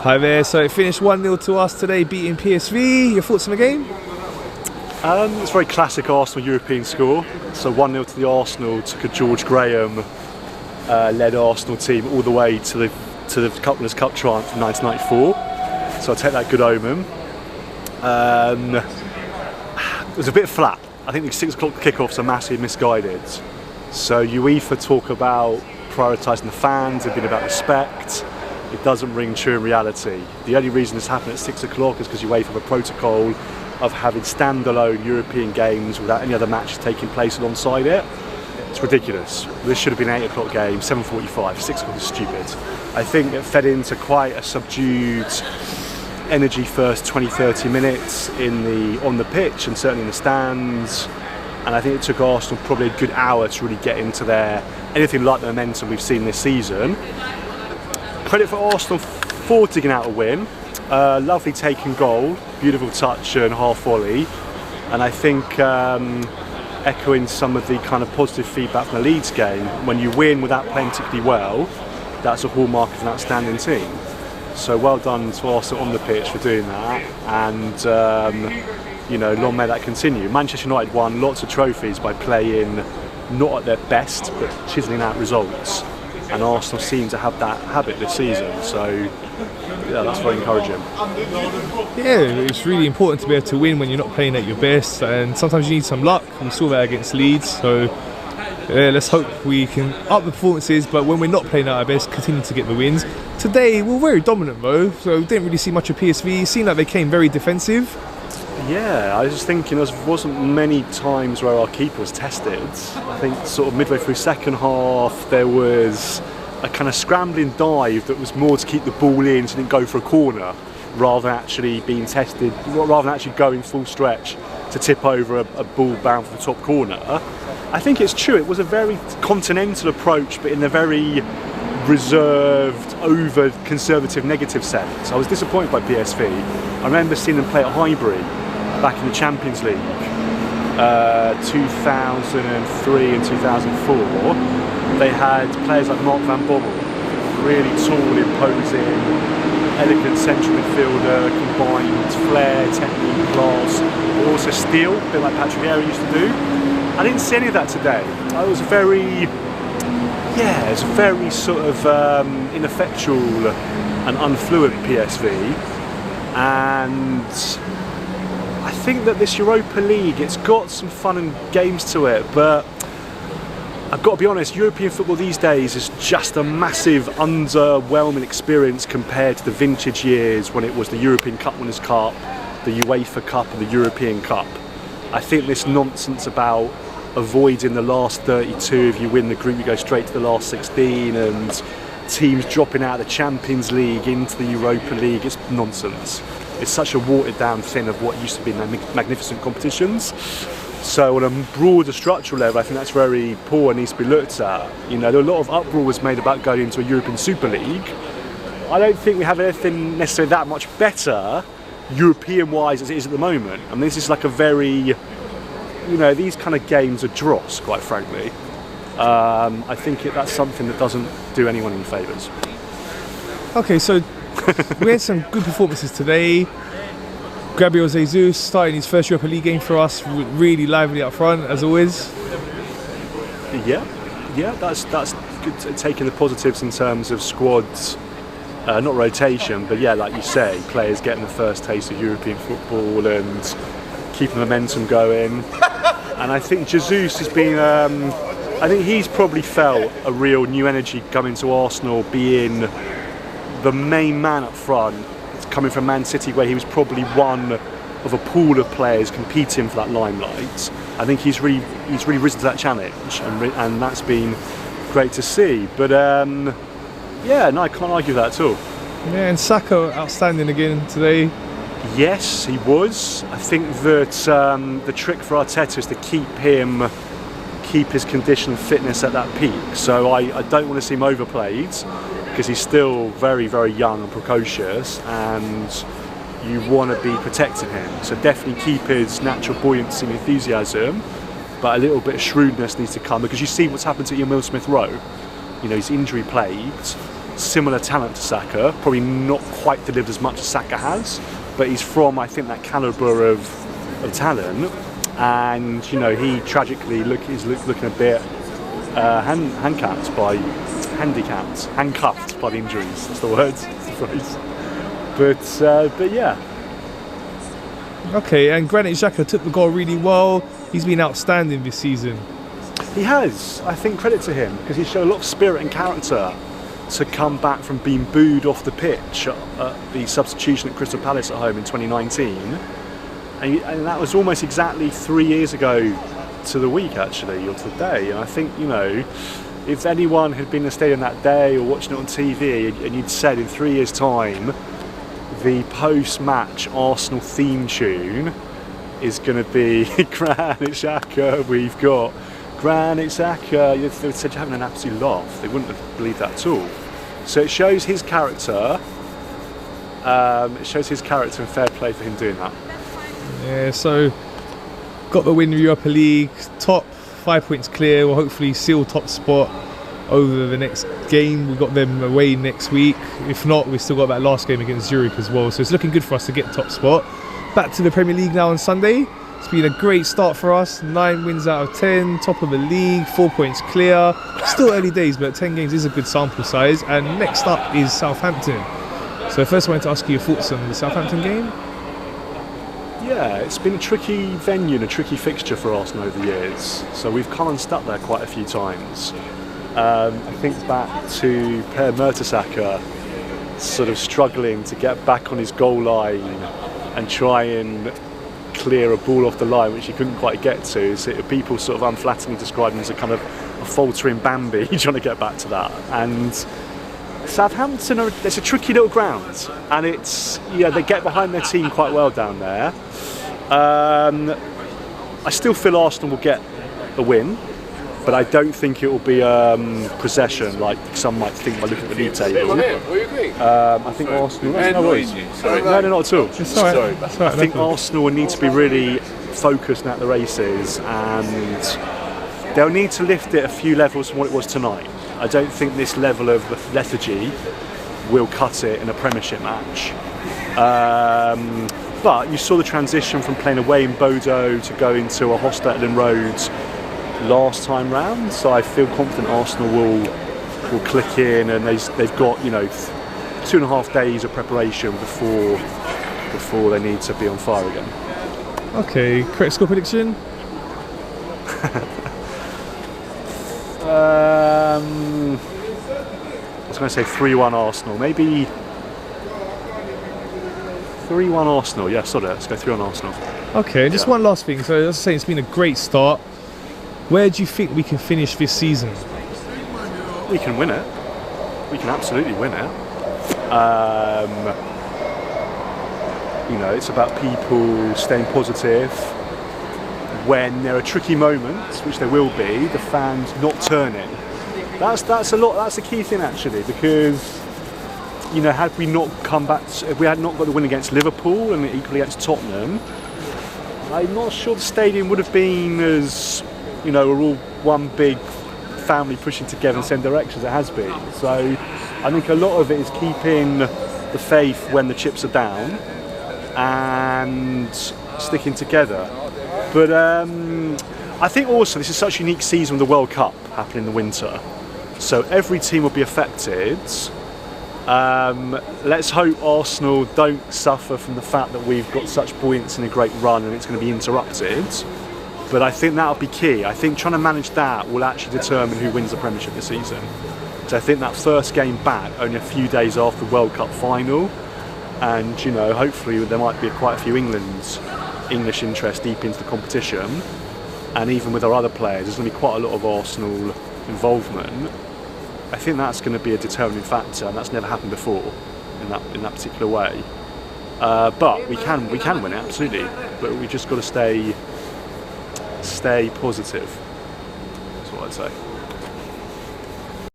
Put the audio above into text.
Hi there, so it finished 1-0 to us today, beating PSV. Your thoughts on the game? It's a very classic Arsenal European score. So 1-0 to the Arsenal, took a George Graham led Arsenal team all the way to the Cup triumph in 1994. So I'll take that good omen. It was a bit flat. I think the 6 o'clock kickoffs are massively misguided. So UEFA talk about prioritising the fans, they've been about respect. It doesn't ring true in reality. The only reason this happened at 6 o'clock is because UEFA have a protocol of having standalone European games without any other matches taking place alongside it. It's ridiculous. This should have been an 8 o'clock game, 7:45, 6 o'clock is stupid. I think it fed into quite a subdued energy first 20-30 minutes on the pitch and certainly in the stands. And I think it took Arsenal probably a good hour to really get into anything like the momentum we've seen this season. Credit for Arsenal for digging out a win. Lovely taken goal, beautiful touch and half volley. And I think echoing some of the kind of positive feedback from the Leeds game, when you win without playing particularly well, that's a hallmark of an outstanding team. So well done to Arsenal on the pitch for doing that, and long may that continue. Manchester United won lots of trophies by playing not at their best, but chiselling out results. And Arsenal seem to have that habit this season, so yeah, that's very encouraging. Yeah, it's really important to be able to win when you're not playing at your best, and sometimes you need some luck. We saw that against Leeds, so let's hope we can up the performances, but when we're not playing at our best, continue to get the wins. Today, we were very dominant though, so didn't really see much of PSV. It seemed like they came very defensive. Yeah, I was just thinking there wasn't many times where our keeper was tested. I think sort of midway through second half there was a kind of scrambling dive that was more to keep the ball in so it didn't go for a corner, rather than actually being tested, rather than actually going full stretch to tip over a ball bound for the top corner. I think it's true, it was a very continental approach, but in a very reserved, over-conservative, negative sense. I was disappointed by PSV. I remember seeing them play at Highbury back in the Champions League, 2003 and 2004. They had players like Mark van Bommel, really tall, imposing, elegant central midfielder, combined flair, technique, class, but also steel, a bit like Patrick Vieira used to do. I didn't see any of that today. It was a very sort of ineffectual and unfluent PSV, and I think that this Europa League, it's got some fun and games to it, but I've got to be honest, European football these days is just a massive, underwhelming experience compared to the vintage years when it was the European Cup Winners' Cup, the UEFA Cup and the European Cup. I think this nonsense about avoiding the last 32, if you win the group you go straight to the last 16, and teams dropping out of the Champions League into the Europa League, it's nonsense. It's such a watered down thing of what used to be magnificent competitions. So on a broader structural level, I think that's very poor and needs to be looked at. There are a lot of uproar was made about going into a European Super League. I don't think we have anything necessarily that much better, European-wise, as it is at the moment. I mean, this is like a very, these kind of games are dross, quite frankly. I think that's something that doesn't do anyone any favours. Okay, so we had some good performances today. Gabriel Jesus starting his first Europa League game for us, really lively up front as always. Yeah, that's good. Taking the positives in terms of squads, not rotation, but yeah, like you say, players getting the first taste of European football and keeping the momentum going. And I think Jesus has been. I think he's probably felt a real new energy coming to Arsenal, being the main man up front. Coming from Man City, where he was probably one of a pool of players competing for that limelight. I think he's really risen to that challenge, and that's been great to see. But I can't argue that at all. Yeah, and Saka outstanding again today. Yes, he was. I think that the trick for Arteta is to keep his condition and fitness at that peak. So I don't want to see him overplayed, because he's still very, very young and precocious, and you want to be protecting him. So definitely keep his natural buoyancy and enthusiasm, but a little bit of shrewdness needs to come, because you see what's happened to Emile Smith-Rowe. He's injury plagued, similar talent to Saka, probably not quite delivered as much as Saka has, but he's from, I think, that calibre of talent. And you know, he tragically is looking a bit handcuffed by the injuries. That's the word, that's the phrase. But yeah. Okay, and Granit Xhaka took the goal really well. He's been outstanding this season. He has. I think credit to him, because he showed a lot of spirit and character to come back from being booed off the pitch at the substitution at Crystal Palace at home in 2019. And that was almost exactly 3 years ago to the week, actually, or to the day. And I think, you know, if anyone had been in the stadium that day or watching it on TV and you'd said in 3 years' time the post-match Arsenal theme tune is going to be Granit Xhaka, we've got Granit Xhaka, they would have said you're having an absolute laugh. They wouldn't have believed that at all. So it shows his character. It shows his character, and fair play for him doing that. Yeah, so got the win in the Europa League, top, 5 points clear. We'll hopefully seal top spot over the next game. We've got them away next week. If not, we've still got that last game against Zurich as well. So it's looking good for us to get top spot. Back to the Premier League now on Sunday. It's been a great start for us. 9 wins out of 10, top of the league, 4 points clear. Still early days, but 10 games is a good sample size. And next up is Southampton. So first I wanted to ask you your thoughts on the Southampton game. Yeah, it's been a tricky venue and a tricky fixture for Arsenal over the years. So we've come unstuck there quite a few times. I think back to Per Mertesacker sort of struggling to get back on his goal line and try and clear a ball off the line which he couldn't quite get to. So people sort of unflatteringly described him as a kind of a faltering Bambi trying to get back to that. And Southampton, it's a tricky little ground, and it's, yeah, they get behind their team quite well down there. I still feel Arsenal will get a win, but I don't think it will be possession like some might think by looking at the league table. I think Arsenal. No, not at all. Sorry. I think Arsenal will need to be really focused at the races, and they'll need to lift it a few levels from what it was tonight. I don't think this level of lethargy will cut it in a Premiership match. But you saw the transition from playing away in Bodo to going to a hostile Ellen Road last time round. So I feel confident Arsenal will click in, and they've got, you know, 2.5 days of preparation before they need to be on fire again. Okay, correct score prediction? I was going to say 3-1 Arsenal, maybe 3-1 Arsenal. Yeah, sorry, let's go 3-1 Arsenal. Okay, just one last thing. So as I was saying, it's been a great start. Where do you think we can finish this season? We can win it. We can absolutely win it. You know, it's about people staying positive. When there are tricky moments, which there will be, the fans not turning. That's a lot. That's the key thing, actually, because, you know, had we not come back, if we had not got the win against Liverpool and equally against Tottenham, I'm not sure the stadium would have been as, you know, we're all one big family pushing together in the same direction as it has been. So I think a lot of it is keeping the faith when the chips are down and sticking together. But I think also this is such a unique season with the World Cup happening in the winter. So every team will be affected. Let's hope Arsenal don't suffer from the fact that we've got such buoyancy and a great run and it's going to be interrupted. But I think that'll be key. I think trying to manage that will actually determine who wins the Premiership this season. So I think that first game back, only a few days after the World Cup final, and, you know, hopefully there might be quite a few English interest deep into the competition, and even with our other players, there's going to be quite a lot of Arsenal involvement. I think that's going to be a determining factor, and that's never happened before in that particular way. But we can win it, absolutely. But we just got to stay positive. That's what I'd say.